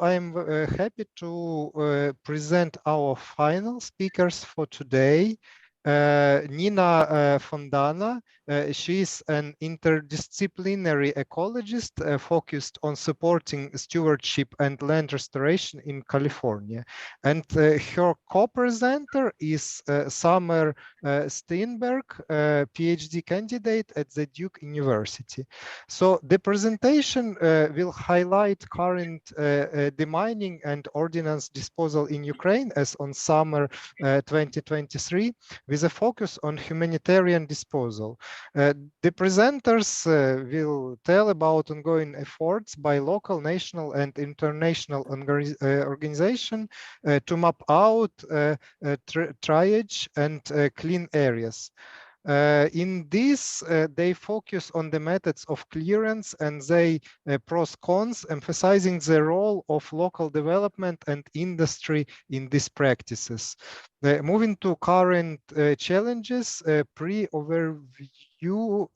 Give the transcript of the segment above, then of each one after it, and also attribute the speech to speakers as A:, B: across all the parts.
A: I'm happy to present our final speakers for today. Nina Fontana. She's an interdisciplinary ecologist focused on supporting stewardship and land restoration in California. And her co-presenter is Summer Steenberg, Ph.D. candidate at the Duke University. So the presentation will highlight current demining and ordnance disposal in Ukraine as on summer 2023, with a focus on humanitarian disposal. The presenters will tell about ongoing efforts by local, national, and international organizations to map out triage and clean areas. In this, they focus on the methods of clearance and they pros cons, emphasizing the role of local development and industry in these practices. Moving to current challenges, pre-overview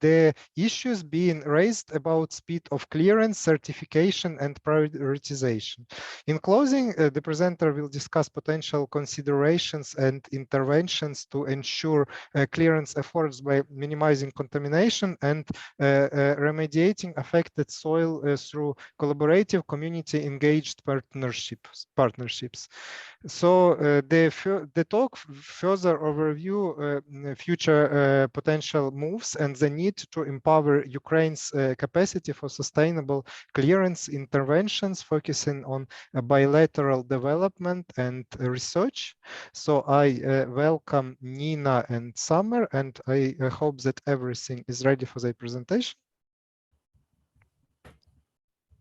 A: the issues being raised about speed of clearance, certification, and prioritization. In closing, the presenter will discuss potential considerations and interventions to ensure clearance efforts by minimizing contamination and remediating affected soil through collaborative community engaged partnerships. So the talk further overview future potential moves and the need to empower Ukraine's capacity for sustainable clearance interventions, focusing on bilateral development and research. So I welcome Nina and Summer, and I hope that everything is ready for the presentation.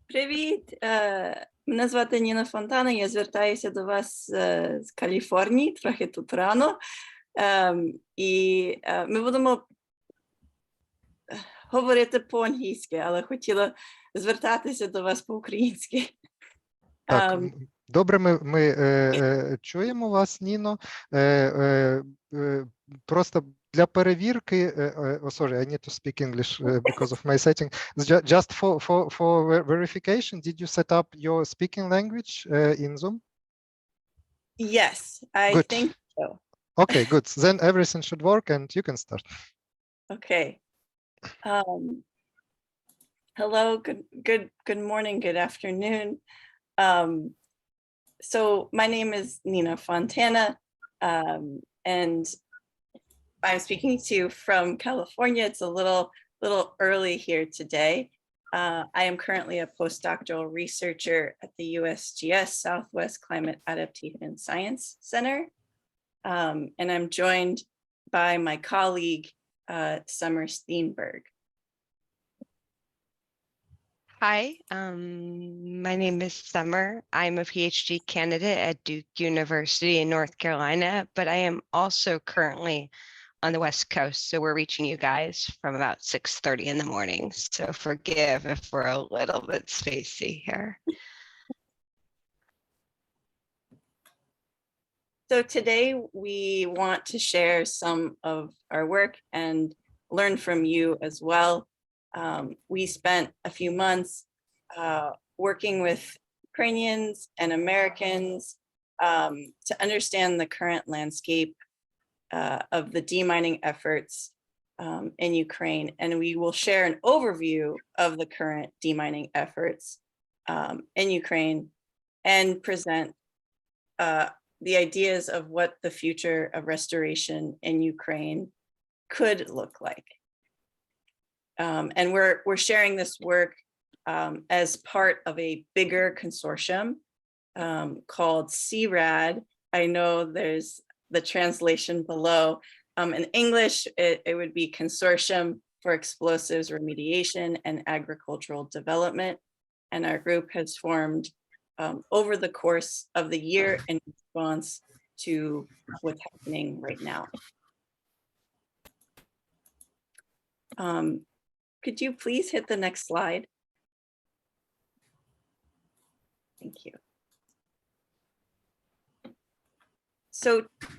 B: Привіт! Мене звати Ніна Фонтана, я звертаюся до вас з Каліфорнії, трохи тут рано. І ми будемо говорити по-англійськи, але хотіла звертатися до вас по-українськи.
A: Так, добре, ми чуємо вас, Ніно. Просто для перевірки, sorry, I need to speak English because of my setting. Just for verification, did you set up your speaking language in Zoom?
B: Yes, I think so.
A: Okay, good. Then everything should work and you can start.
B: Okay. Hello, good morning, good afternoon. So my name is Nina Fontana, and I'm speaking to you from California. It's a little early here today. I am currently a postdoctoral researcher at the USGS Southwest Climate Adaptation and Science Center. And I'm joined by my colleague, Summer Steenberg.
C: Hi, my name is Summer. I'm a PhD candidate at Duke University in North Carolina, but I am also currently on the West Coast. So we're reaching you guys from about 6:30 in the morning. So forgive if we're a little bit spacey here.
B: So today we want to share some of our work and learn from you as well. We spent a few months working with Ukrainians and Americans to understand the current landscape of the demining efforts in Ukraine. And we will share an overview of the current demining efforts in Ukraine and present the ideas of what the future of restoration in Ukraine could look like. And we're sharing this work as part of a bigger consortium called CRAD. I know there's the translation below. In English, it would be Consortium for Explosives Remediation and Agricultural Development. And our group has formed over the course of the year in response to what's happening right now. Could you please hit the next slide? Thank you. So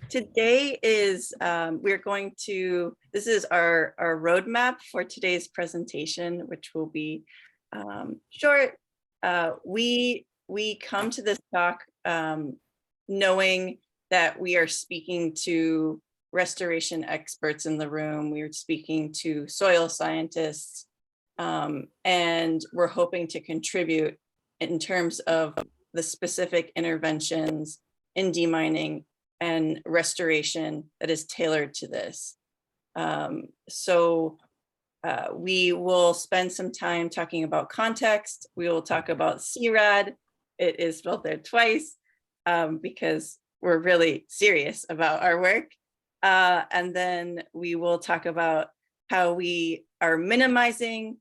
B: today is, this is our roadmap for today's presentation, which will be short. We we come to this talk knowing that we are speaking to restoration experts in the room. We are speaking to soil scientists, and we're hoping to contribute in terms of the specific interventions in demining and restoration that is tailored to this. We will spend some time talking about context. We will talk about CRAD. It is spelled there twice because we're really serious about our work. And then we will talk about how we are minimizing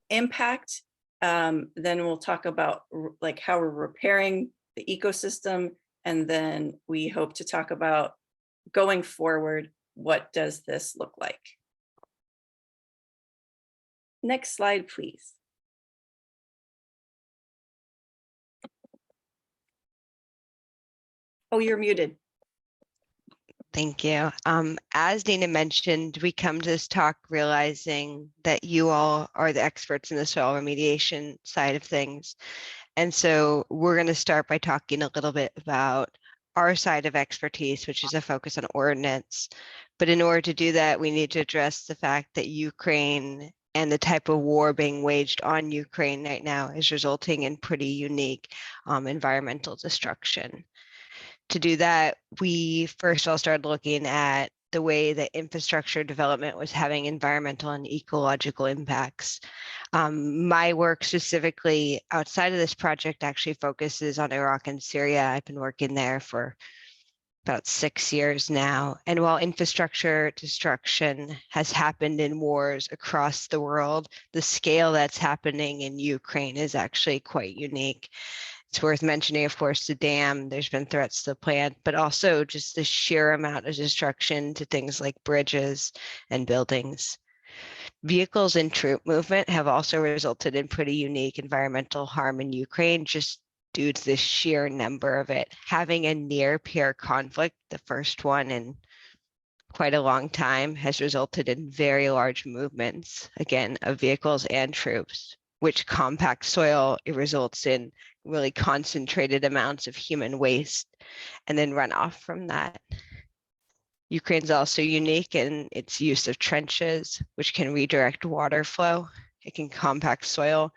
B: impact. Then we'll talk about like how we're repairing the ecosystem. And then we hope to talk about going forward, what does this look like? Next slide, please. Oh, you're muted.
C: Thank you. As Dina mentioned, we come to this talk realizing that you all are the experts in the soil remediation side of things. And so we're going to start by talking a little bit about our side of expertise, which is a focus on ordnance. But in order to do that, we need to address the fact that Ukraine and the type of war being waged on Ukraine right now is resulting in pretty unique environmental destruction. To do that, we first all started looking at the way that infrastructure development was having environmental and ecological impacts. My work specifically outside of this project actually focuses on Iraq and Syria. I've been working there for about 6 years now. And while infrastructure destruction has happened in wars across the world, the scale that's happening in Ukraine is actually quite unique. It's worth mentioning, of course, the dam. There's been threats to the plant, but also just the sheer amount of destruction to things like bridges and buildings. Vehicles and troop movement have also resulted in pretty unique environmental harm in Ukraine, just due to the sheer number of it. Having a near peer conflict, the first one in quite a long time, has resulted in very large movements, again, of vehicles and troops, which compact soil. It results in really concentrated amounts of human waste and then runoff from that. Ukraine's also unique in its use of trenches, which can redirect water flow. It can compact soil.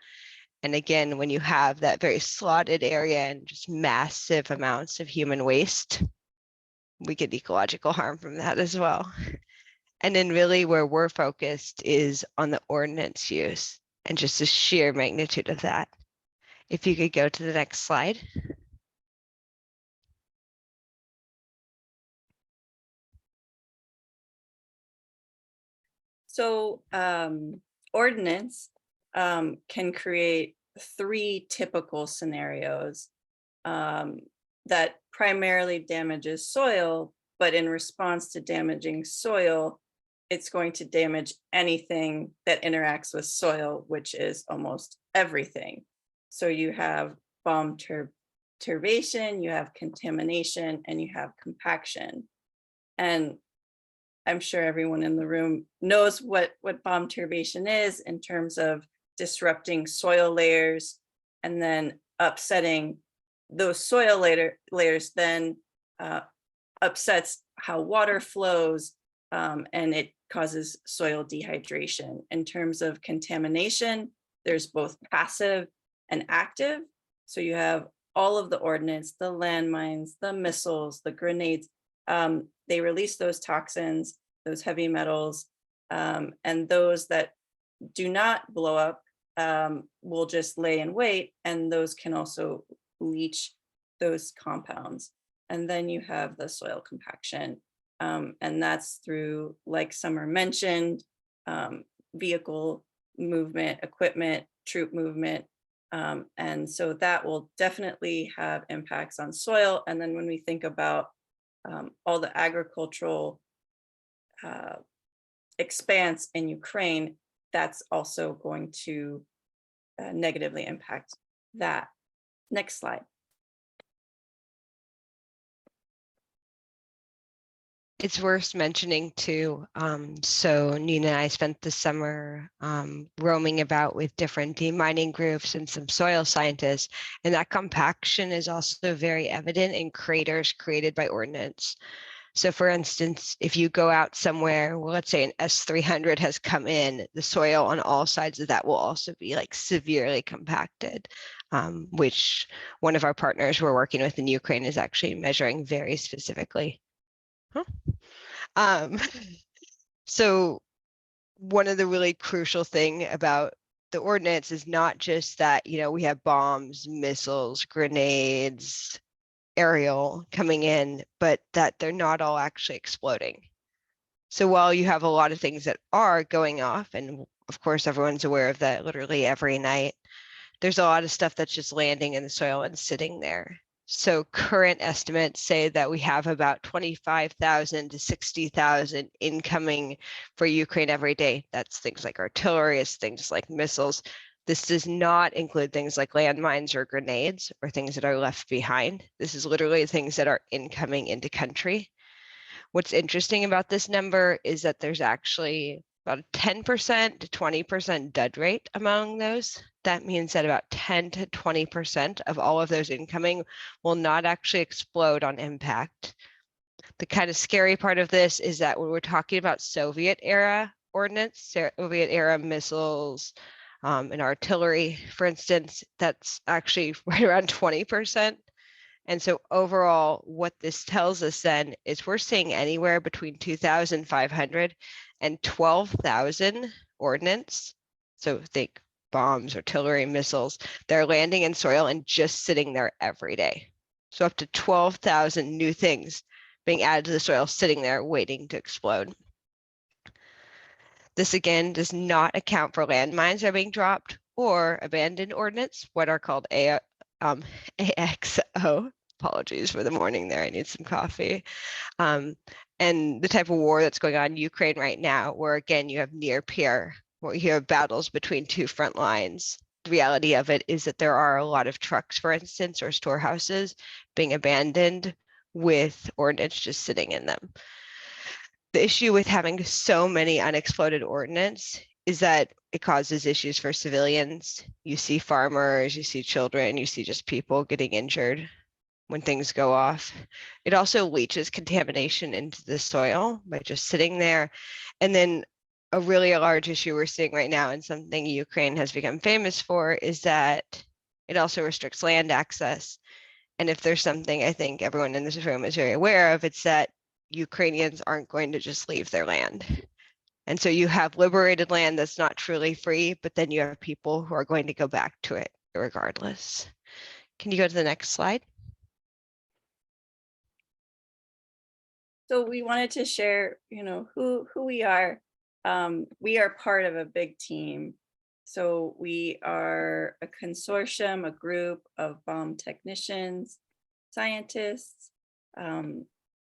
C: And again, when you have that very slotted area and just massive amounts of human waste, we get ecological harm from that as well. And then really where we're focused is on the ordnance use and just the sheer magnitude of that. If you could go to the next slide.
B: So ordnance can create 3 typical scenarios that primarily damages soil, but in response to damaging soil, it's going to damage anything that interacts with soil, which is almost everything. So you have bomb turbation, you have contamination, and you have compaction. And I'm sure everyone in the room knows what bomb turbation is in terms of disrupting soil layers and then upsetting those soil layers, then upsets how water flows, and it causes soil dehydration. In terms of contamination, there's both passive and active. So you have all of the ordnance, the landmines, the missiles, the grenades. They release those toxins, those heavy metals, and those that do not blow up will just lay in wait, and those can also leach those compounds. And then you have the soil compaction, and that's through, like Summer mentioned, vehicle movement, equipment, troop movement. And so that will definitely have impacts on soil. And then when we think about all the agricultural expanse in Ukraine, that's also going to negatively impact that. Next slide.
C: It's worth mentioning too. So Nina and I spent the summer roaming about with different demining groups and some soil scientists, and that compaction is also very evident in craters created by ordnance. So for instance, if you go out somewhere, well, let's say an S300 has come in, the soil on all sides of that will also be like severely compacted, which one of our partners we're working with in Ukraine is actually measuring very specifically. Huh? Um, so one of the really crucial thing about the ordnance is not just that, you know, we have bombs, missiles, grenades, aerial coming in, but that they're not all actually exploding. So while you have a lot of things that are going off, and of course everyone's aware of that literally every night, there's a lot of stuff that's just landing in the soil and sitting there. So current estimates say that we have about 25,000 to 60,000 incoming for Ukraine every day. That's things like artillery, it's things like missiles. This does not include things like landmines or grenades or things that are left behind. This is literally things that are incoming into country. What's interesting about this number is that there's actually about a 10% to 20% dud rate among those. That means that about 10 to 20% of all of those incoming will not actually explode on impact. The kind of scary part of this is that when we're talking about Soviet era ordnance, Soviet era missiles and artillery, for instance, that's actually right around 20%. And so overall, what this tells us then is we're seeing anywhere between 2,500 and 12,000 ordnance. So think bombs, artillery, missiles, they're landing in soil and just sitting there every day. So up to 12,000 new things being added to the soil, sitting there waiting to explode. This again does not account for landmines that are being dropped or abandoned ordnance, what are called AXO. Apologies for the morning there. I need some coffee. And the type of war that's going on in Ukraine right now, where again, you have near peer, where you have battles between two front lines. The reality of it is that there are a lot of trucks, for instance, or storehouses being abandoned with ordnance just sitting in them. The issue with having so many unexploded ordnance is that it causes issues for civilians. You see farmers, you see children, you see just people getting injured when things go off. It also leaches contamination into the soil by just sitting there. And then a really large issue we're seeing right now, and something Ukraine has become famous for, is that it also restricts land access. And if there's something I think everyone in this room is very aware of, it's that Ukrainians aren't going to just leave their land. And so you have liberated land that's not truly free, but then you have people who are going to go back to it regardless. Can you go to the next slide?
B: So we wanted to share, you know, who we are. We are part of a big team. So we are a consortium, a group of bomb technicians, scientists,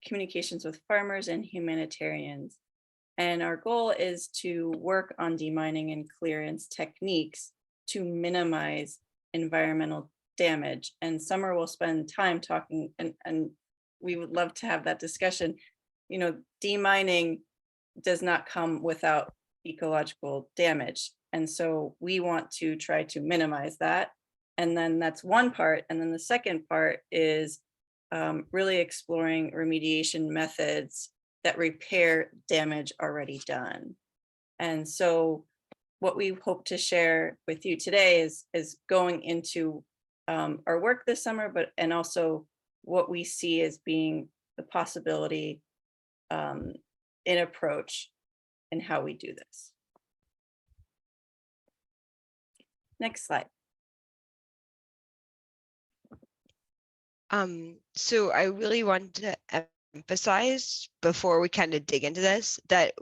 B: communications with farmers, and humanitarians. And our goal is to work on demining and clearance techniques to minimize environmental damage. And Summer will spend time talking, and we would love to have that discussion. You know, demining does not come without ecological damage. And so we want to try to minimize that. And then that's one part. And then the second part is really exploring remediation methods that repair damage already done. And so what we hope to share with you today is going into our work this summer, and also what we see as being the possibility in approach and how we do this. Next slide.
C: So I really want to emphasize before we kind of dig into this that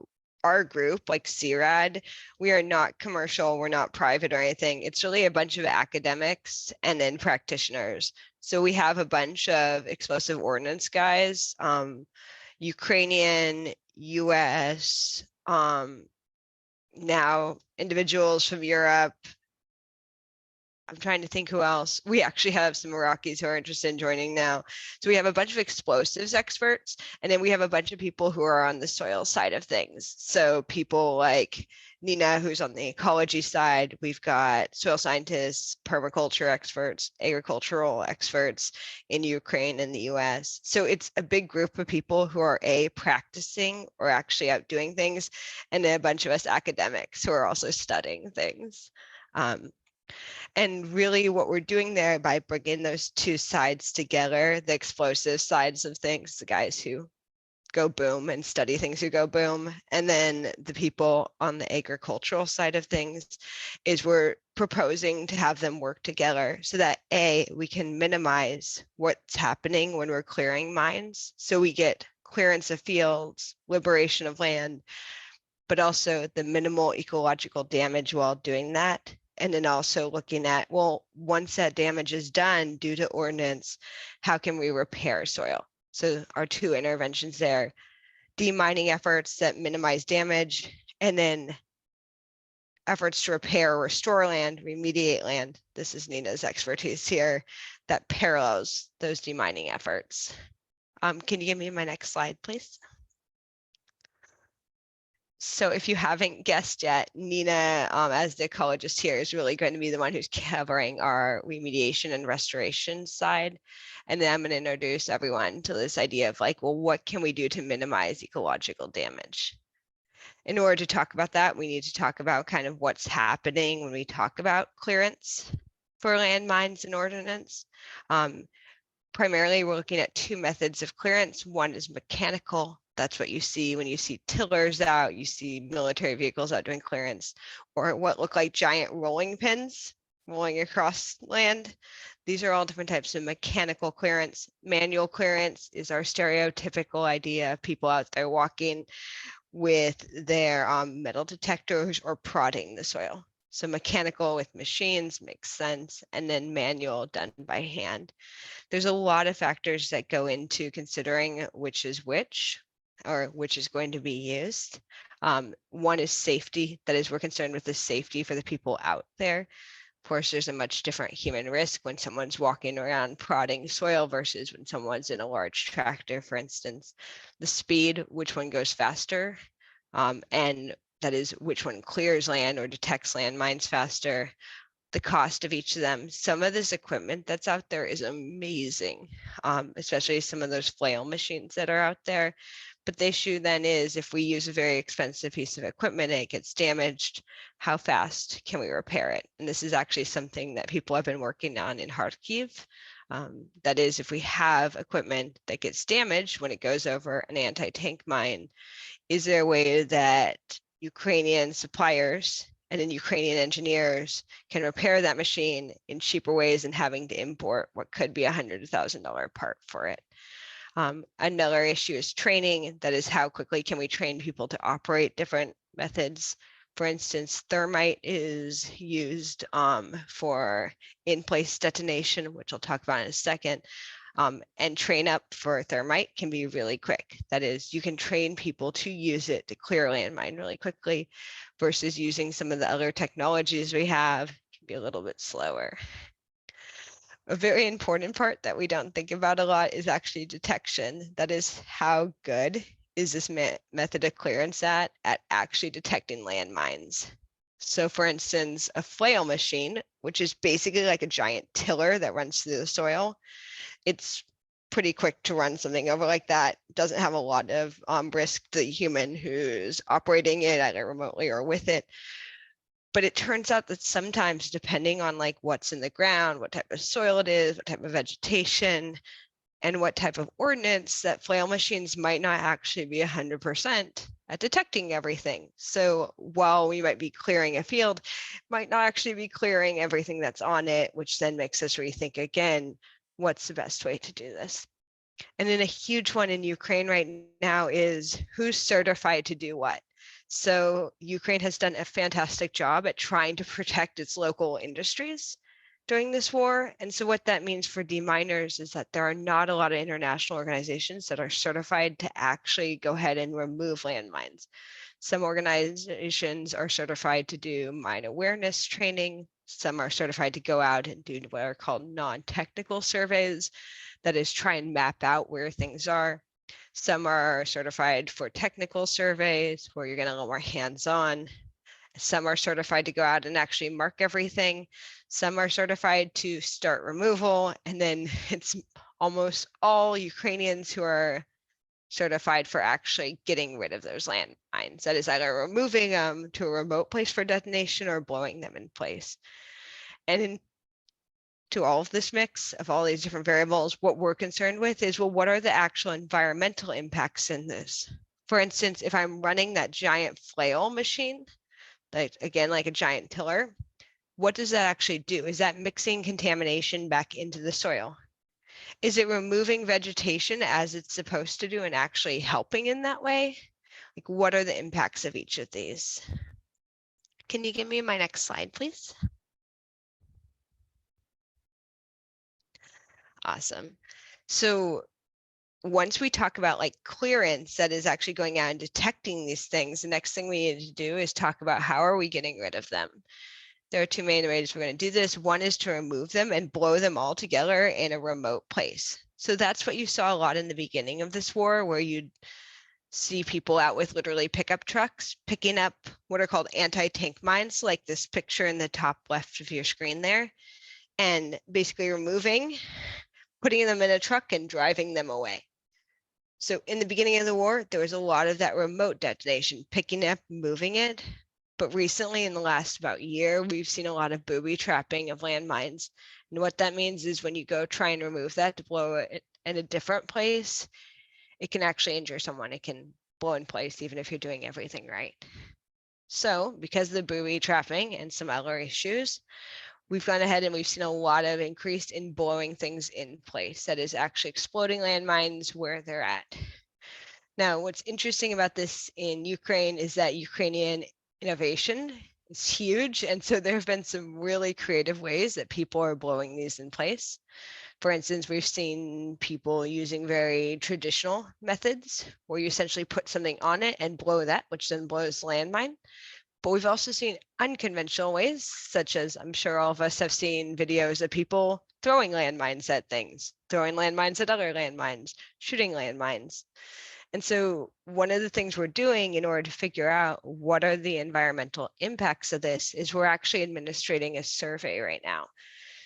C: our group, like CRAD, we are not commercial, we're not private or anything. It's really a bunch of academics and then practitioners. So we have a bunch of explosive ordnance guys, Ukrainian, US, now individuals from Europe, I'm trying to think who else. We actually have some Iraqis who are interested in joining now. So we have a bunch of explosives experts, and then we have a bunch of people who are on the soil side of things. So people like Nina, who's on the ecology side. We've got soil scientists, permaculture experts, agricultural experts in Ukraine and the US. So it's a big group of people who are practicing or actually out doing things, and then a bunch of us academics who are also studying things. And really what we're doing there by bringing those two sides together, the explosive sides of things, the guys who go boom and study things who go boom, and then the people on the agricultural side of things, is we're proposing to have them work together so that we can minimize what's happening when we're clearing mines. So we get clearance of fields, liberation of land, but also the minimal ecological damage while doing that. And then also looking at, well, once that damage is done due to ordnance, how can we repair soil? So our two interventions there, demining efforts that minimize damage, and then efforts to repair or restore land, remediate land. This is Nina's expertise here, that parallels those demining efforts. Can you give me my next slide, please? So if you haven't guessed yet, Nina, as the ecologist here, is really going to be the one who's covering our remediation and restoration side. And then I'm going to introduce everyone to this idea of like, well, what can we do to minimize ecological damage? In order to talk about that, we need to talk about kind of what's happening when we talk about clearance for landmines and ordnance. Primarily, we're looking at two methods of clearance. One is mechanical. That's what you see when you see tillers out, you see military vehicles out doing clearance, or what look like giant rolling pins rolling across land. These are all different types of mechanical clearance. Manual clearance is our stereotypical idea of people out there walking with their metal detectors or prodding the soil. So mechanical with machines makes sense, and then manual done by hand. There's a lot of factors that go into considering which is which, or which is going to be used. One is safety. That is, we're concerned with the safety for the people out there. Of course, there's a much different human risk when someone's walking around prodding soil versus when someone's in a large tractor, for instance. The speed, which one goes faster, and that is which one clears land or detects landmines faster. The cost of each of them. Some of this equipment that's out there is amazing, especially some of those flail machines that are out there. But the issue then is if we use a very expensive piece of equipment and it gets damaged, how fast can we repair it? And this is actually something that people have been working on in Kharkiv. That is, if we have equipment that gets damaged when it goes over an anti-tank mine, is there a way that Ukrainian suppliers and then Ukrainian engineers can repair that machine in cheaper ways than having to import what could be $100,000 part for it? Another issue is training. That is, how quickly can we train people to operate different methods? For instance, thermite is used for in-place detonation, which I'll talk about in a second. And train up for thermite can be really quick. That is, you can train people to use it to clear a landmine really quickly versus using some of the other technologies we have can be a little bit slower. A very important part that we don't think about a lot is actually detection. That is, how good is this method of clearance at actually detecting landmines? So for instance, a flail machine, which is basically like a giant tiller that runs through the soil, it's pretty quick to run something over like that. Doesn't have a lot of risk to the human who's operating it either remotely or with it. But it turns out that sometimes, depending on like what's in the ground, what type of soil it is, what type of vegetation, and what type of ordnance, that flail machines might not actually be 100% at detecting everything. So while we might be clearing a field, might not actually be clearing everything that's on it, which then makes us rethink again, what's the best way to do this? And then a huge one in Ukraine right now is who's certified to do what. So Ukraine has done a fantastic job at trying to protect its local industries during this war. And so what that means for deminers is that there are not a lot of international organizations that are certified to actually go ahead and remove landmines. Some organizations are certified to do mine awareness training, Some are certified to go out and do what are called non-technical surveys, that is, try and map out where things are. Some are certified for technical surveys where you're getting a little more hands-on. Some are certified to go out and actually mark everything. Some are certified to start removal. And then it's almost all Ukrainians who are certified for actually getting rid of those landmines. That is either removing them to a remote place for detonation or blowing them in place. And to all of this mix of all these different variables, what we're concerned with is, well, what are the actual environmental impacts in this? For instance, if I'm running that giant flail machine, like again, like a giant tiller, what does that actually do? Is that mixing contamination back into the soil? Is it removing vegetation as it's supposed to do and actually helping in that way? Like, what are the impacts of each of these? Can you give me my next slide, please? Awesome. So once we talk about like clearance that is actually going out and detecting these things, the next thing we need to do is talk about how are we getting rid of them. There are two main ways we're going to do this. One is to remove them and blow them all together in a remote place. So that's what you saw a lot in the beginning of this war, where you'd see people out with literally pickup trucks picking up what are called anti-tank mines, like this picture in the top left of your screen there, and basically removing, putting them in a truck and driving them away. So in the beginning of the war, there was a lot of that remote detonation, picking up, moving it. But recently, in the last about year, we've seen a lot of booby trapping of landmines. And what that means is when you go try and remove that to blow it in a different place, it can actually injure someone. It can blow in place even if you're doing everything right. So because of the booby trapping and some other issues, we've gone ahead and we've seen a lot of increase in blowing things in place. That is actually exploding landmines where they're at. Now, what's interesting about this in Ukraine is that Ukrainian innovation is huge. And so there have been some really creative ways that people are blowing these in place. For instance, we've seen people using very traditional methods where you essentially put something on it and blow that, which then blows landmine. But we've also seen unconventional ways, such as I'm sure all of us have seen videos of people throwing landmines at things, throwing landmines at other landmines, shooting landmines. And so one of the things we're doing in order to figure out what are the environmental impacts of this is we're actually administrating a survey right now.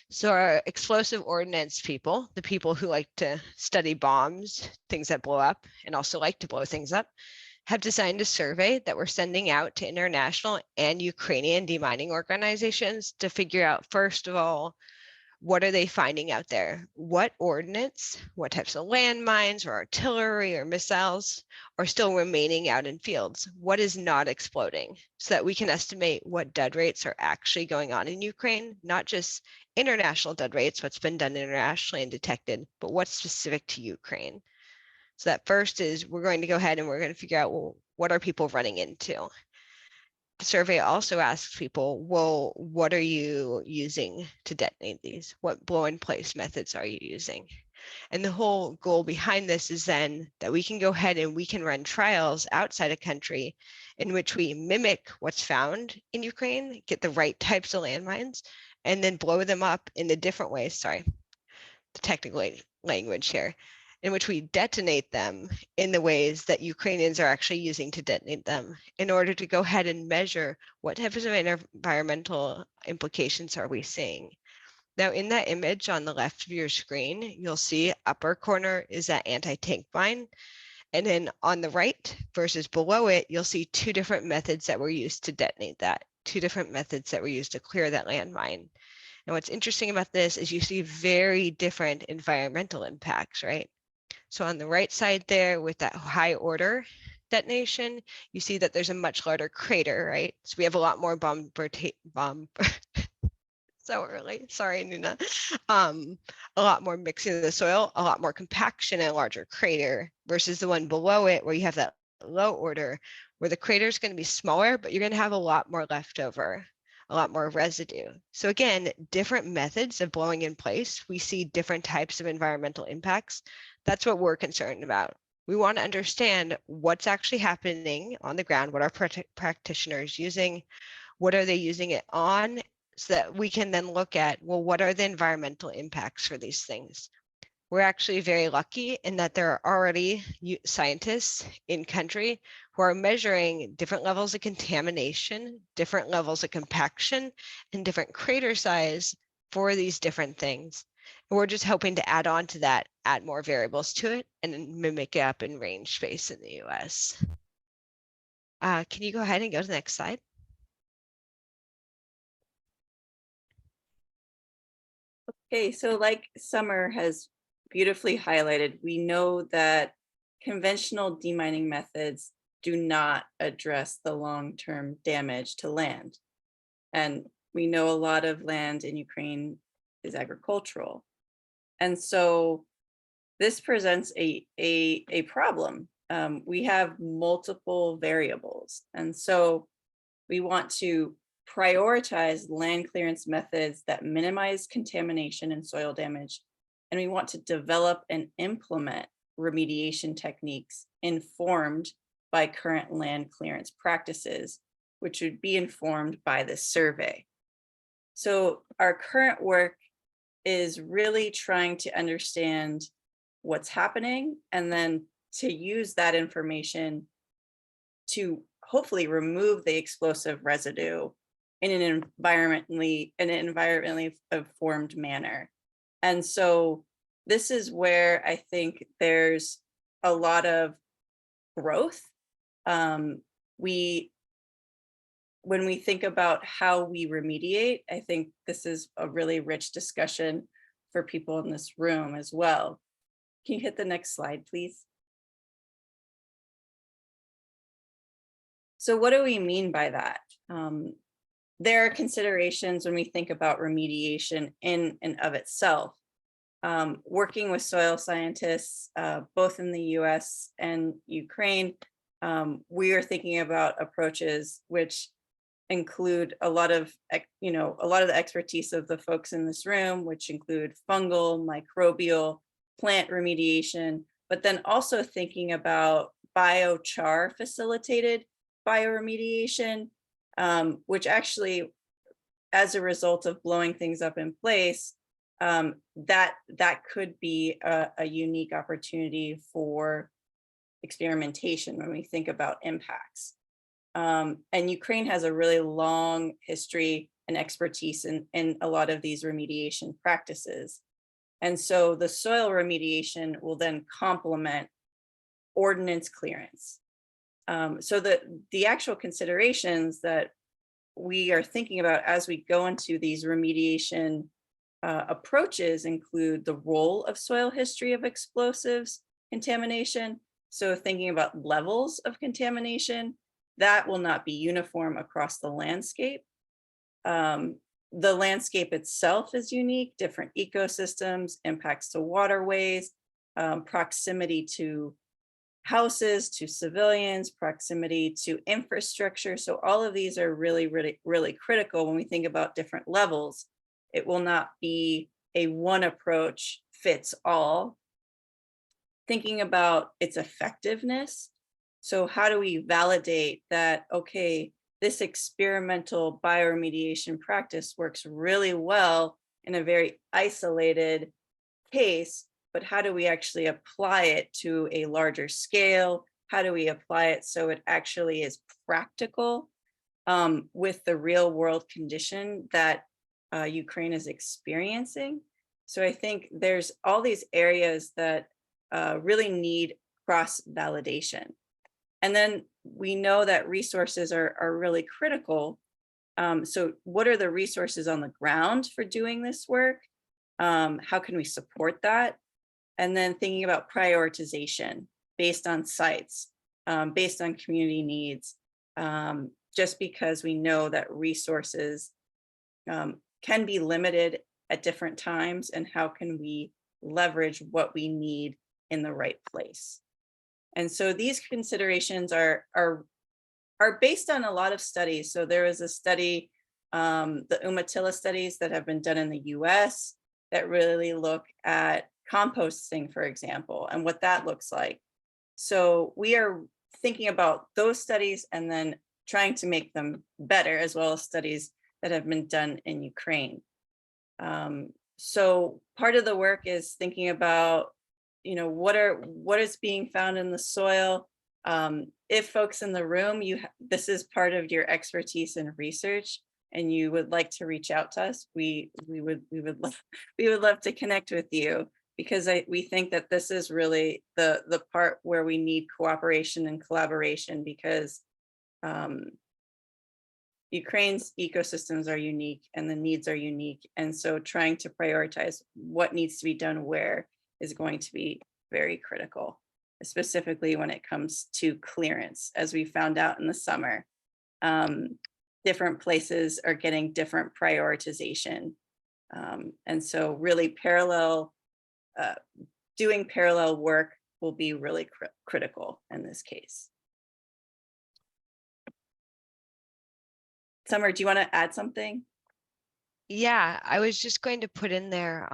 C: So our explosive ordnance people, the people who like to study bombs, things that blow up, and also like to blow things up, have designed a survey that we're sending out to international and Ukrainian demining organizations to figure out, first of all, what are they finding out there? What ordnance, what types of landmines or artillery or missiles are still remaining out in fields? What is not exploding? So that we can estimate what dead rates are actually going on in Ukraine, not just international dead rates, what's been done internationally and detected, but what's specific to Ukraine. So that first is we're going to go ahead and we're going to figure out, well, what are people running into? The survey also asks people, well, what are you using to detonate these? What blow in place methods are you using? And the whole goal behind this is then that we can go ahead and we can run trials outside a country in which we mimic what's found in Ukraine, get the right types of landmines, and then blow them up in the different ways. Sorry, the technical language here, in which we detonate them in the ways that Ukrainians are actually using to detonate them in order to go ahead and measure what types of environmental implications are we seeing. Now in that image on the left of your screen, you'll see upper corner is that anti-tank mine. And then on the right versus below it, you'll see two different methods that were used to detonate that, two different methods that were used to clear that landmine. And what's interesting about this is you see very different environmental impacts, right? So on the right side there with that high order detonation, you see that there's a much larger crater, right? So we have a lot more so early, sorry, Nina. A lot more mixing of the soil, a lot more compaction and a larger crater versus the one below it where you have that low order where the crater is going to be smaller, but you're going to have a lot more leftover, a lot more residue. So again, different methods of blowing in place, we see different types of environmental impacts. That's what we're concerned about. We want to understand what's actually happening on the ground, what are practitioners using, what are they using it on, so that we can then look at, well, what are the environmental impacts for these things? We're actually very lucky in that there are already scientists in country who are measuring different levels of contamination, different levels of compaction, and different crater size for these different things. And we're just hoping to add on to that, add more variables to it, and then mimic it up in range space in the US. Can you go ahead and go to the next slide?
B: Okay, so like Summer has beautifully highlighted, we know that conventional demining methods do not address the long-term damage to land. And we know a lot of land in Ukraine is agricultural. And so this presents a problem. We have multiple variables. And so we want to prioritize land clearance methods that minimize contamination and soil damage. And we want to develop and implement remediation techniques informed by current land clearance practices, which would be informed by this survey. So our current work is really trying to understand what's happening and then to use that information to hopefully remove the explosive residue in an environmentally informed manner. And so this is where I think there's a lot of growth. When we think about how we remediate, I think this is a really rich discussion for people in this room as well. Can you hit the next slide, please? So what do we mean by that? There are considerations when we think about remediation in and of itself. Working with soil scientists, both in the US and Ukraine, we are thinking about approaches which include a lot of the expertise of the folks in this room, which include fungal, microbial, plant remediation, but then also thinking about biochar facilitated bioremediation, which actually, as a result of blowing things up in place, that could be a unique opportunity for experimentation when we think about impacts. And Ukraine has a really long history and expertise in a lot of these remediation practices. And so the soil remediation will then complement ordnance clearance. So the actual considerations that we are thinking about as we go into these remediation approaches include the role of soil history of explosives contamination. So thinking about levels of contamination, that will not be uniform across the landscape. The landscape itself is unique, different ecosystems, impacts to waterways, proximity to houses, to civilians, proximity to infrastructure. So all of these are really, really, really critical when we think about different levels. It will not be a one approach fits all. Thinking about its effectiveness. So how do we validate that, okay, this experimental bioremediation practice works really well in a very isolated case, but how do we actually apply it to a larger scale? How do we apply it so it actually is practical with the real world condition that Ukraine is experiencing? So I think there's all these areas that really need cross-validation. And then we know that resources are really critical. So what are the resources on the ground for doing this work? How can we support that? And then thinking about prioritization based on sites, based on community needs, just because we know that resources can be limited at different times, and how can we leverage what we need in the right place? And so these considerations are based on a lot of studies. So there is a study, the Umatilla studies that have been done in the US that really look at composting, for example, and what that looks like. So we are thinking about those studies and then trying to make them better, as well as studies that have been done in Ukraine. So part of the work is thinking about, what is being found in the soil. If folks in the room, this is part of your expertise in research, and you would like to reach out to us, we would love to connect with you, because we think that this is really the part where we need cooperation and collaboration, because Ukraine's ecosystems are unique and the needs are unique. And so trying to prioritize what needs to be done where is going to be very critical, specifically when it comes to clearance. As we found out in the summer, different places are getting different prioritization. And so really doing parallel work will be really critical in this case. Summer, do you want to add something?
C: Yeah, I was just going to put in there.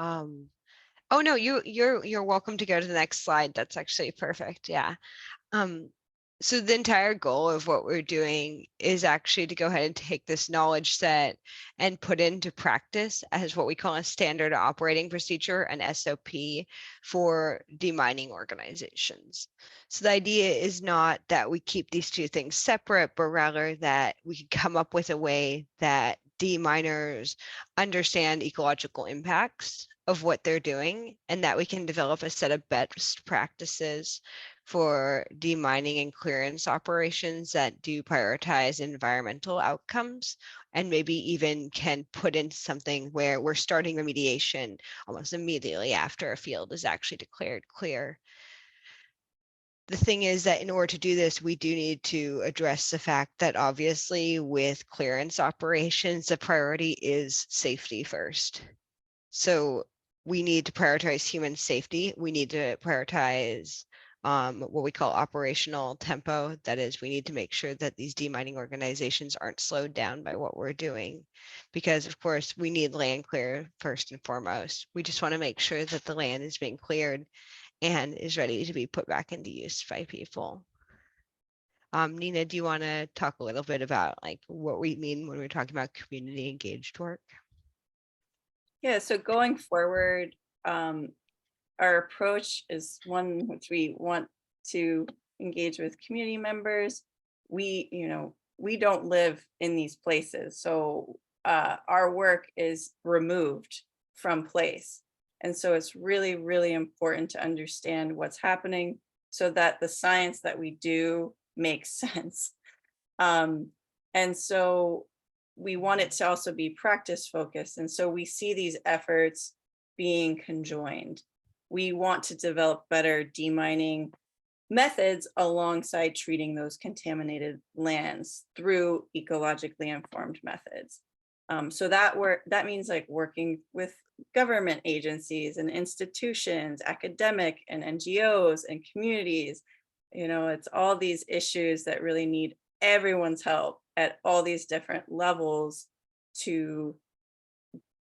C: Oh no, you're welcome to go to the next slide. That's actually perfect. Yeah. So the entire goal of what we're doing is actually to go ahead and take this knowledge set and put into practice as what we call a standard operating procedure, an SOP, for demining organizations. So the idea is not that we keep these two things separate, but rather that we can come up with a way that deminers understand ecological impacts of what they're doing, and that we can develop a set of best practices for demining and clearance operations that do prioritize environmental outcomes, and maybe even can put in something where we're starting remediation almost immediately after a field is actually declared clear. The thing is that in order to do this, we do need to address the fact that obviously with clearance operations, the priority is safety first. So we need to prioritize human safety. We need to prioritize what we call operational tempo. That is, we need to make sure that these demining organizations aren't slowed down by what we're doing, because of course we need land clear first and foremost. We just want to make sure that the land is being cleared and is ready to be put back into use by people. Nina, do you want to talk a little bit about like what we mean when we're talking about community engaged work?
B: Yeah, so going forward, our approach is one which we want to engage with community members. We don't live in these places, so our work is removed from place. And so it's really, really important to understand what's happening so that the science that we do makes sense. And so we want it to also be practice focused. And so we see these efforts being conjoined. We want to develop better demining methods alongside treating those contaminated lands through ecologically informed methods. So that means like working with government agencies and institutions, academic and NGOs and communities. It's all these issues that really need everyone's help at all these different levels to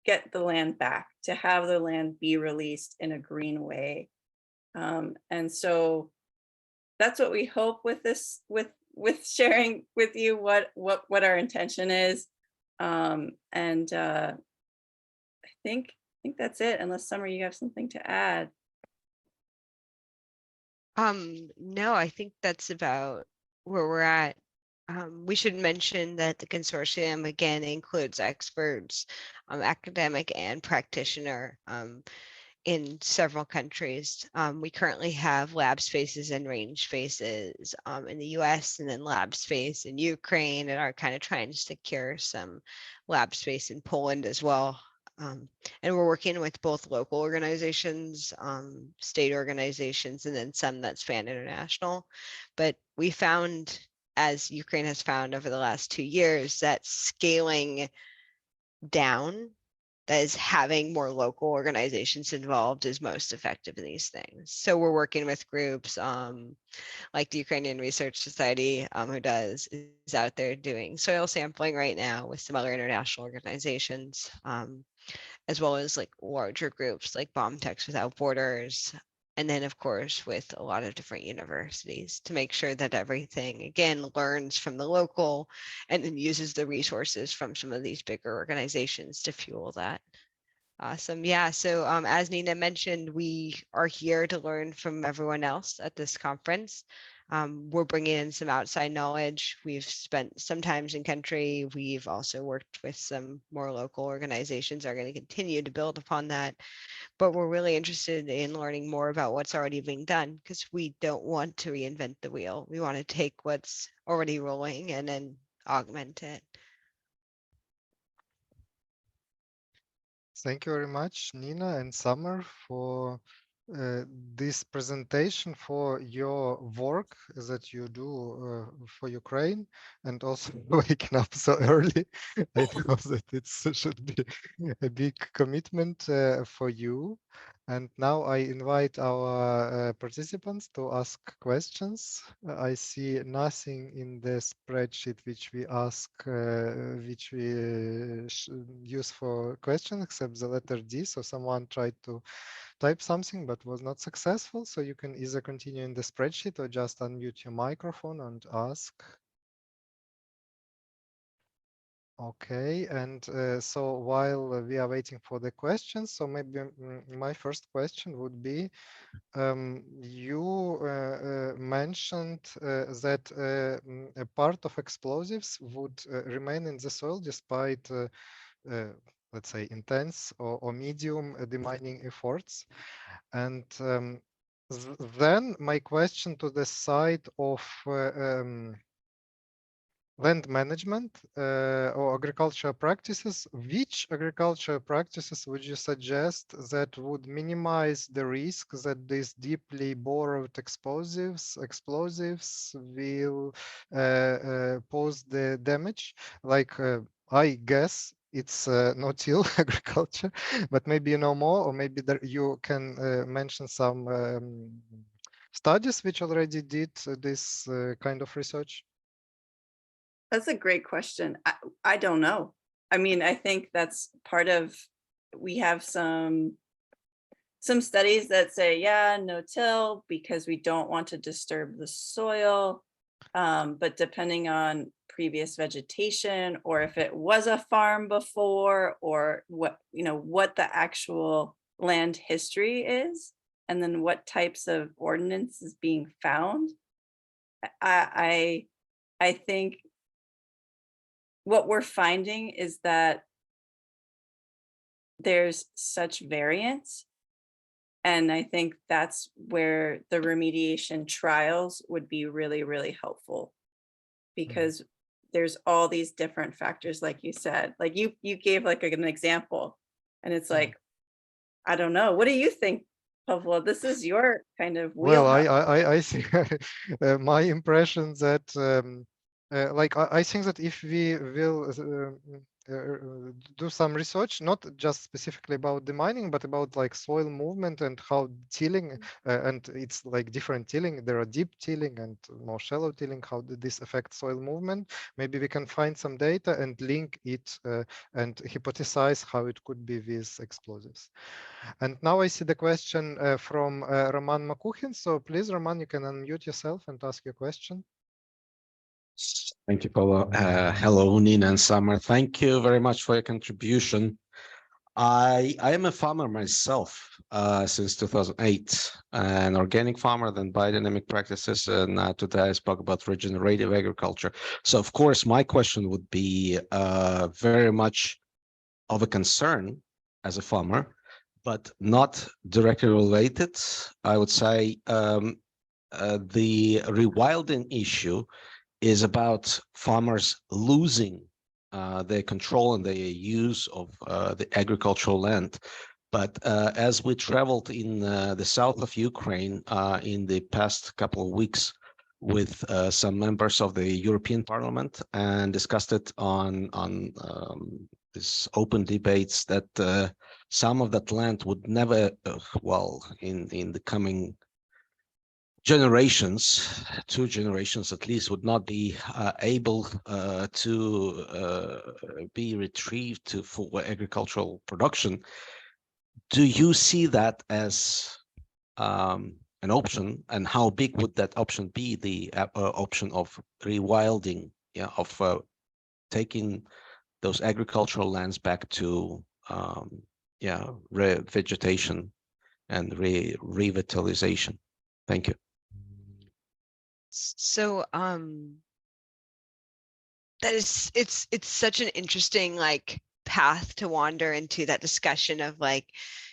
B: get the land back, to have the land be released in a green way. And so that's what we hope with this, with sharing with you what our intention is. I think that's it, unless Summer, you have something to add.
C: No, I think that's about where we're at. We should mention that the consortium again includes experts, academic and practitioner in several countries. We currently have lab spaces and range spaces in the US, and then lab space in Ukraine, and are kind of trying to secure some lab space in Poland as well. And we're working with both local organizations, state organizations, and then some that span international. But we found, as Ukraine has found over the last 2 years, that scaling down, that is having more local organizations involved, is most effective in these things. So we're working with groups like the Ukrainian Research Society, who is out there doing soil sampling right now with some other international organizations, as well as like larger groups like Bomb Techs Without Borders, And then, of course, with a lot of different universities to make sure that everything, again, learns from the local and then uses the resources from some of these bigger organizations to fuel that. Awesome. Yeah. So as Nina mentioned, we are here to learn from everyone else at this conference. We're bringing in some outside knowledge. We've spent some times in country. We've also worked with some more local organizations that are going to continue to build upon that. But we're really interested in learning more about what's already being done because we don't want to reinvent the wheel. We want to take what's already rolling and then augment it.
A: Thank you very much, Nina and Summer, for this presentation, for your work that you do for Ukraine, and also waking up so early. I know that it should be a big commitment for you. And now I invite our participants to ask questions. I see nothing in the spreadsheet which we ask, which we use for questions, except the letter D. So someone tried to type something but was not successful. So you can either continue in the spreadsheet or just unmute your microphone and ask. Okay, and so while we are waiting for the questions, so maybe my first question would be, you mentioned that a part of explosives would remain in the soil despite, let's say, intense or medium demining efforts. And then my question to the side of land management or agricultural practices, which agricultural practices would you suggest that would minimize the risk that these deeply borrowed explosives will pose the damage? Like, I guess it's no-till agriculture, but maybe you know more, or maybe there you can mention some studies which already did this kind of research.
B: That's a great question. I don't know. I mean, I think that's part of, we have some studies that say, yeah, no till because we don't want to disturb the soil. But depending on previous vegetation, or if it was a farm before, or what, what the actual land history is, and then what types of ordnance is being found. I think what we're finding is that there's such variance. And I think that's where the remediation trials would be really, really helpful, because there's all these different factors, like you said, like you gave like an example, and it's like, I don't know. What do you think, Pavlo? This is your kind of wheelhouse.
A: Well, I think my impression that like I think that if we will do some research, not just specifically about demining, but about like soil movement and how tilling, and it's like different tilling. There are deep tilling and more shallow tilling. How did this affect soil movement? Maybe we can find some data and link it and hypothesize how it could be with explosives. And now I see the question from Roman Makuhin. So please, Roman, you can unmute yourself and ask your question.
D: Thank you, Paulo. Hello, Nina and Summer. Thank you very much for your contribution. I am a farmer myself since 2008, an organic farmer, then biodynamic practices, and today I spoke about regenerative agriculture. So, of course, my question would be very much of a concern as a farmer, but not directly related. I would say the rewilding issue is about farmers losing their control and their use of the agricultural land. But as we traveled in the south of Ukraine in the past couple of weeks with some members of the European Parliament and discussed it on this open debates, that some of that land would never, well, in the coming generations, 2 generations at least, would not be able to be retrieved for agricultural production. Do you see that as an option, and how big would that option be? The option of rewilding, yeah, of taking those agricultural lands back to vegetation and revitalization. Thank you.
C: So that is, it's such an interesting like path to wander into, that discussion of like,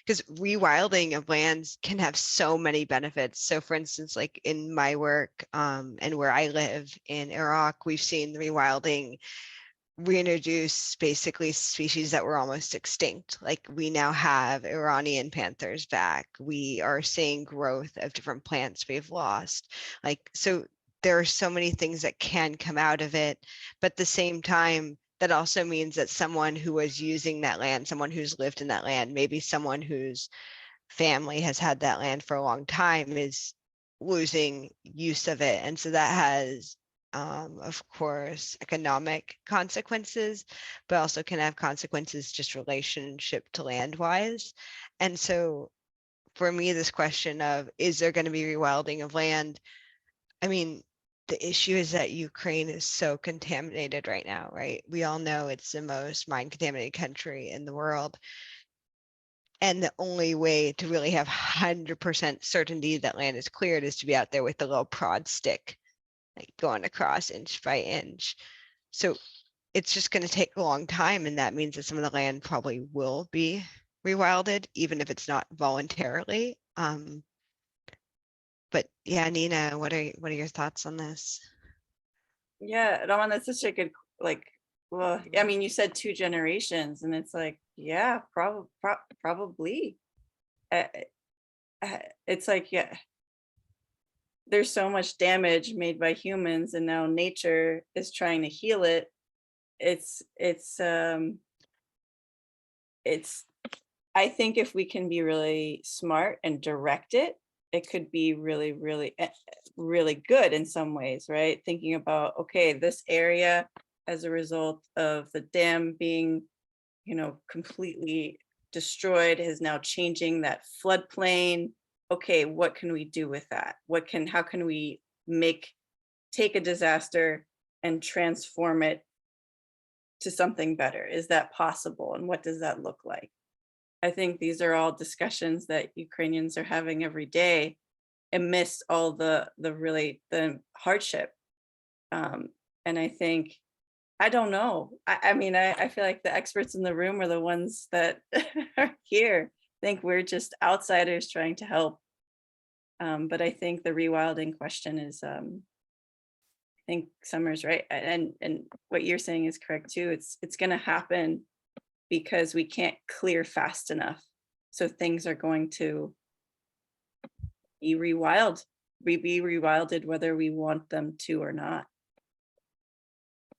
C: because rewilding of lands can have so many benefits. So for instance, like in my work and where I live in Iraq, we've seen rewilding reintroduce basically species that were almost extinct. Like we now have Iranian panthers back. We are seeing growth of different plants we've lost. Like, so there are so many things that can come out of it, but at the same time, that also means that someone who was using that land, someone who's lived in that land, maybe someone whose family has had that land for a long time, is losing use of it. And so that has of course, economic consequences, but also can have consequences just relationship to land wise. And so for me, this question of, is there going to be rewilding of land? I mean, the issue is that Ukraine is so contaminated right now, right? We all know it's the most mine contaminated country in the world. And the only way to really have 100% certainty that land is cleared is to be out there with the little prod stick, like going across inch by inch. So it's just going to take a long time. And that means that some of the land probably will be rewilded, even if it's not voluntarily. But yeah, Nina, what are your thoughts on this?
B: Yeah, Raman, that's such a good, like, well, I mean, you said 2 generations, and it's like, yeah, probably. It's like, yeah, there's so much damage made by humans, and now nature is trying to heal it. It's I think if we can be really smart and direct it, it could be really, really, really good in some ways, right? Thinking about, okay, this area as a result of the dam being, you know, completely destroyed is now changing that floodplain. Okay, what can we do with that? How can we take a disaster and transform it to something better? Is that possible? And what does that look like? I think these are all discussions that Ukrainians are having every day amidst all the hardship. And I think, I don't know. I mean, I feel like the experts in the room are the ones that are here. I think we're just outsiders trying to help. But I think the rewilding question is, I think Summer's right. And what you're saying is correct too. It's going to happen because we can't clear fast enough. So things are going to be rewilded whether we want them to or not.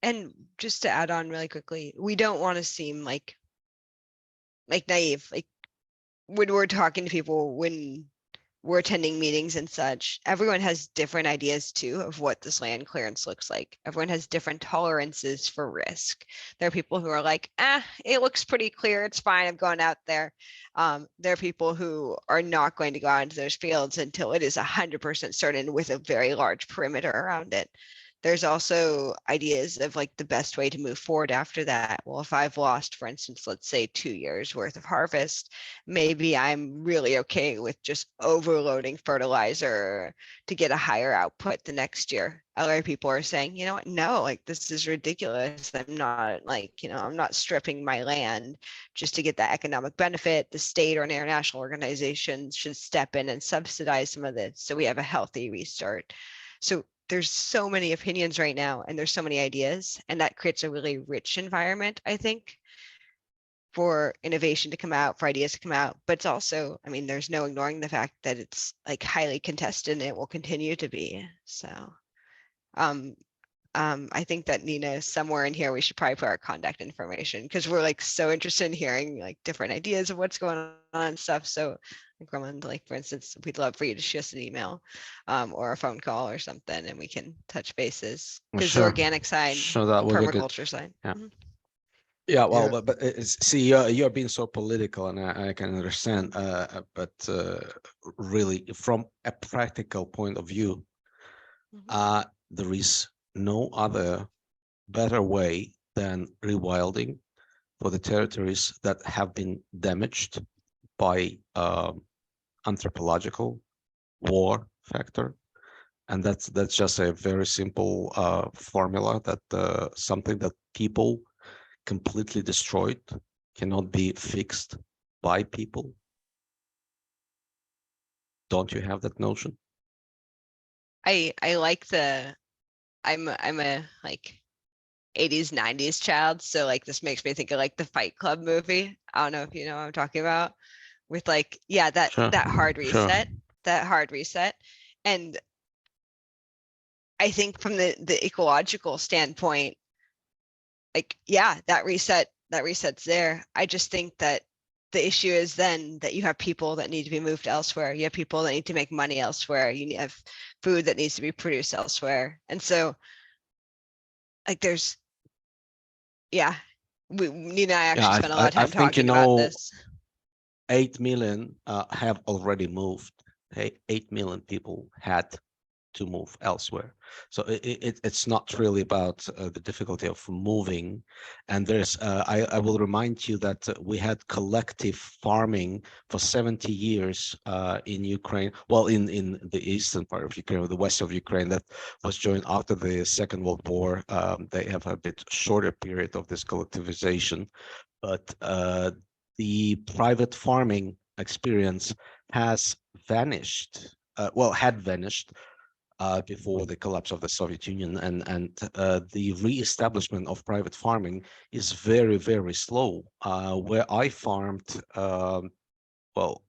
C: And just to add on really quickly, we don't want to seem like naive. Like when we're talking to people, when we're attending meetings and such, everyone has different ideas too of what this land clearance looks like. Everyone has different tolerances for risk. There are people who are like, it looks pretty clear, it's fine, I'm going out there. There are people who are not going to go out into those fields until it is 100% certain with a very large perimeter around it. There's also ideas of like the best way to move forward after that. Well, if I've lost, for instance, let's say 2 years worth of harvest, maybe I'm really okay with just overloading fertilizer to get a higher output the next year. Other people are saying, you know what, no, like this is ridiculous. I'm not like, you know, I'm not stripping my land just to get that economic benefit. The state or an international organization should step in and subsidize some of this so we have a healthy restart. So there's so many opinions right now and there's so many ideas, and that creates a really rich environment, I think, for innovation to come out, for ideas to come out. But it's also, I mean, there's no ignoring the fact that it's like highly contested and it will continue to be. So I think that Nina, somewhere in here, we should probably put our contact information because we're like so interested in hearing like different ideas of what's going on and stuff. So like Roman, like for instance, we'd love for you to shoot us an email or a phone call or something, and we can touch bases because the
D: Sure.
C: organic side,
D: Sure, that would be good.
C: permaculture side.
D: Yeah. Yeah, well,
A: Yeah.
D: but see, you're being so political, and I can understand. But really, from a practical point of view, there is no other better way than rewilding for the territories that have been damaged by anthropological war factor, and that's just a very simple formula that something that people completely destroyed cannot be fixed by people. Don't you have that notion?
C: I like I'm a like 80s 90s child, so like this makes me think of like the Fight Club movie. I don't know if you know what I'm talking about, with like, yeah, that
D: Sure,
C: hard
D: sure.
C: reset, that hard reset. And I think from the ecological standpoint, like, yeah, that reset's there. I just think that the issue is then that you have people that need to be moved elsewhere. You have people that need to make money elsewhere. You have food that needs to be produced elsewhere. And so like there's, yeah, Nina and I actually spent a lot of
D: I
C: time
D: think,
C: talking about this.
D: 8 million have already moved. Hey, 8 million people had to move elsewhere. So it's not really about the difficulty of moving. And there's, I will remind you that we had collective farming for 70 years in Ukraine, well, in the eastern part of Ukraine, or the west of Ukraine, that was joined after the Second World War. They have a bit shorter period of this collectivization, but the private farming experience has vanished, well, had vanished before the collapse of the Soviet Union, and the re-establishment of private farming is very, very slow. Where I farmed, well,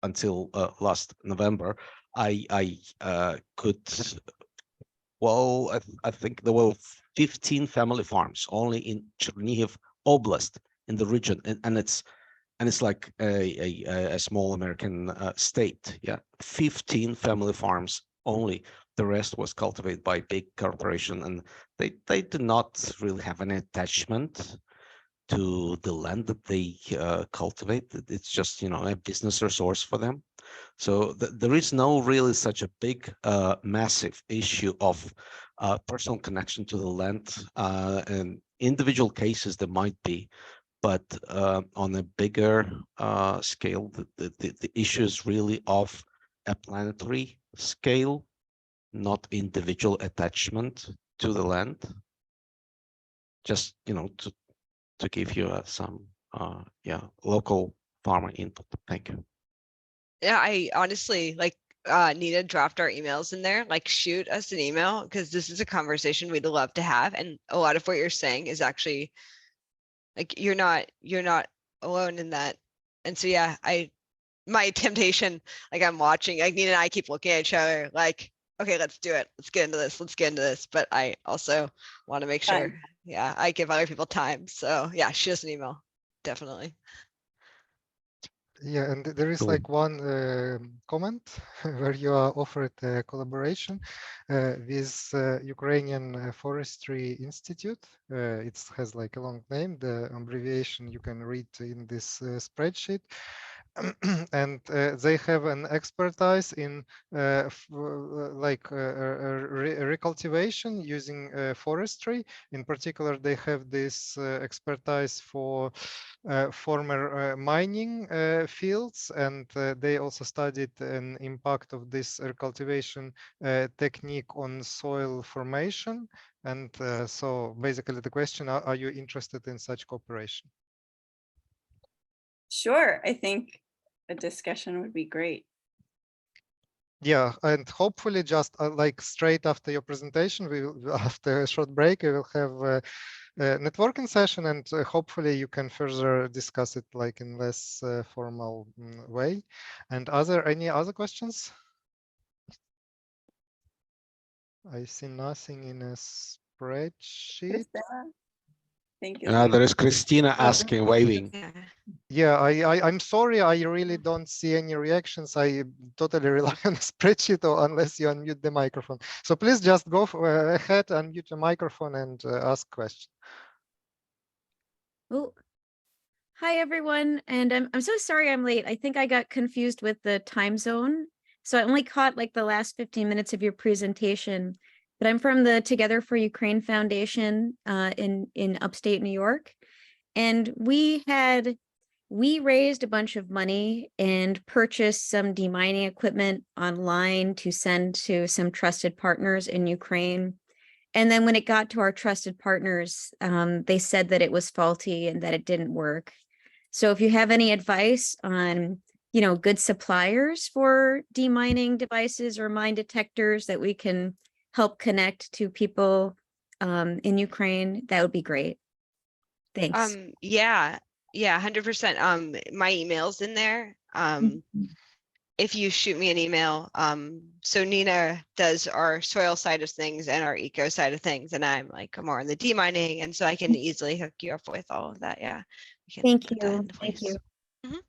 D: until last November, I could, well, I think there were 15 family farms only in Chernihiv Oblast, in the region, and it's like a small American state. Yeah, 15 family farms only. The rest was cultivated by big corporation, and they do not really have an attachment to the land that they cultivate. It's just, a business resource for them. So there is no really such a big, massive issue of personal connection to the land. And individual cases there might be, but on a bigger scale, the issue is really of a planetary scale, not individual attachment to the land. Just, to give you some local farmer input. Thank you.
C: Yeah, I honestly like need to draft our emails in there. Like, shoot us an email, because this is a conversation we'd love to have. And a lot of what you're saying is actually like you're not alone in that. And so yeah, my temptation, like I'm watching, like Nina and I keep looking at each other like, okay, let's do it. Let's get into this. Let's get into this. But I also want to make sure, yeah, I give other people time. So yeah, shoot us an email. Definitely.
A: Yeah, and there is
D: Cool.
A: like one comment where you are offered a collaboration with Ukrainian Forestry Institute. It has like a long name. The abbreviation you can read in this spreadsheet. And they have an expertise in recultivation using forestry. In particular, they have this expertise for former mining fields, and they also studied an impact of this recultivation technique on soil formation. And so basically the question, are you interested in such cooperation?
B: Sure, I think a discussion would be great.
A: Yeah, and hopefully just like straight after your presentation, we will, after a short break, we will have a networking session, and hopefully you can further discuss it like in less formal way. And any other questions? I see nothing in a spreadsheet.
B: Christina, thank you.
D: There is Christina asking, waving.
C: Yeah.
A: Yeah, I'm sorry, I really don't see any reactions. I totally rely on a spreadsheet, or unless you unmute the microphone. So please just go ahead, unmute your microphone, and ask questions.
E: Oh, hi everyone, and I'm so sorry I'm late. I think I got confused with the time zone, so I only caught like the last 15 minutes of your presentation. But I'm from the Together for Ukraine Foundation in upstate New York, and we raised a bunch of money and purchased some demining equipment online to send to some trusted partners in Ukraine. And then when it got to our trusted partners, they said that it was faulty and that it didn't work. So if you have any advice on, good suppliers for demining devices or mine detectors that we can help connect to people in Ukraine, that would be great. Thanks.
C: Yeah, 100%. My email's in there. If you shoot me an email, so Nina does our soil side of things and our eco side of things, and I'm like more on the demining, and so I can easily hook you up with all of that. Yeah, we can
E: Thank
C: put that
E: you.
C: into
E: Thank
C: place.
E: you.